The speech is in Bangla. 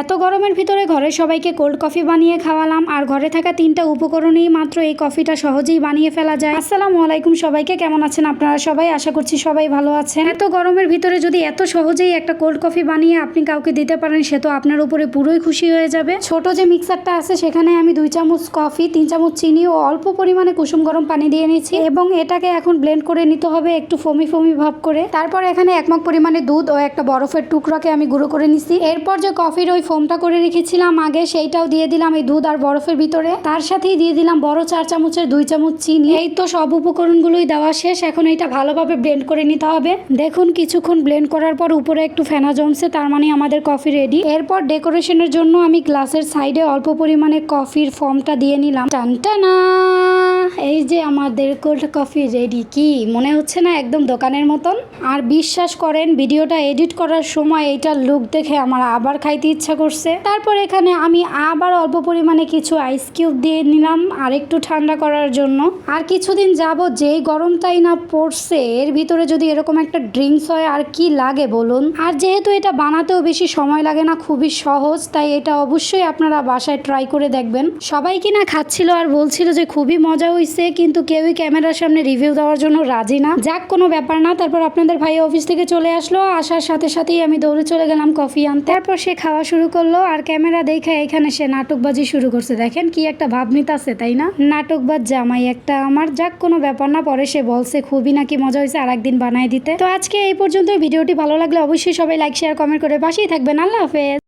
এত গরমের ভিতরে ঘরের সবাইকে কোল্ড কফি বানিয়ে খাওয়ালাম, আর ঘরে থাকা 3টা উপকরণেই মাত্র এই কফিটা সহজেই বানিয়ে ফেলা যায়। আসসালামু আলাইকুম সবাইকে, কেমন আছেন আপনারা সবাই? আশা করছি সবাই ভালো আছেন। এত গরমের ভিতরে যদি এত সহজেই একটা কোল্ড কফি বানিয়ে আপনি কাউকে দিতে পারেন, সে তো আপনার উপরে পুরোই খুশি হয়ে যাবে। ছোট যে মিক্সারটা আছে সেখানে আমি 2 চামচ কফি, 3 চামচ চিনি ও অল্প পরিমাণে কুসুম গরম পানি দিয়ে নিয়েছি এবং এটাকে এখন ব্লেন্ড করে নিতে হবে একটু ফমি ফমি ভাব করে। তারপর এখানে 1 মগ পরিমাণে দুধ ও একটা বরফের টুকরাকে আমি গুঁড়ো করে নিছি। এরপর যে কফির ওই ফোমটা করে রেখেছিলাম আগে, সেইটাও দিয়ে দিলাম এই দুধ আর বরফের ভিতরে। তার সাথেই দিয়ে দিলাম বড় 4 চামচের 2 চামচ চিনি। এই তো সব উপকরণগুলোই দেওয়া শেষ। এখন এটা ভালোভাবে ব্লেন্ড করে নিতে হবে। দেখুন কিছুক্ষণ ব্লেন্ড করার পর উপরে একটু ফেনা জমছে, তার মানে আমাদের কফি রেডি। এরপর ডেকোরেশনের জন্য আমি গ্লাসের সাইডে অল্প পরিমাণে কফির ফোমটা দিয়ে নিলাম। টানটানা, এই যে আমাদের কোল্ড কফি রেডি। কি মনে হচ্ছে না একদম দোকানের মতন? আর বিশ্বাস করেন ভিডিওটা এডিট করার সময় এইটার লুক দেখে আমার আবার খাইতে ইচ্ছা করছে। তারপর এখানে আমি আবার অল্প পরিমাণে কিছু আইস কিউব দিয়ে নিলাম আর একটু ঠান্ডা করার জন্য। আর কিছুদিন যাবত যেই গরমটাই না পড়ছে, এর ভিতরে যদি এরকম একটা ড্রিঙ্কস হয় আর কি লাগে বলুন। আর যেহেতু এটা বানাতেও বেশি সময় লাগে না, খুবই সহজ, তাই এটা অবশ্যই আপনারা বাসায় ট্রাই করে দেখবেন। সবাই কিনা খাচ্ছিল আর বলছিল যে খুবই মজা হয়েছে, কিন্তু কেউই ক্যামেরার সামনে রিভিউ দেওয়ার জন্য রাজি না। যাক, কোনো ব্যাপার না। তারপর আপনাদের ভাই অফিস থেকে চলে আসলো, আসার সাথে সাথেই আমি দৌড়ে চলে গেলাম কফি আনতে। তারপর সে খাওয়া শুরু করলো আর ক্যামেরা দেখে এখানে সে নাটকবাজি শুরু করছে। দেখেন কি একটা ভাব নিতাছে, তাই না? নাটকবাজ জামাই একটা আমার। যাক, কোনো ব্যাপার না। পরে সে বলছে খুবই নাকি মজা হয়েছে, আর একদিন বানাই দিতে। তো আজকে এই পর্যন্ত। ভিডিওটি ভালো লাগলে অবশ্যই সবাই লাইক শেয়ার কমেন্ট করে পাশেই থাকবেন। আল্লাহ হাফেজ।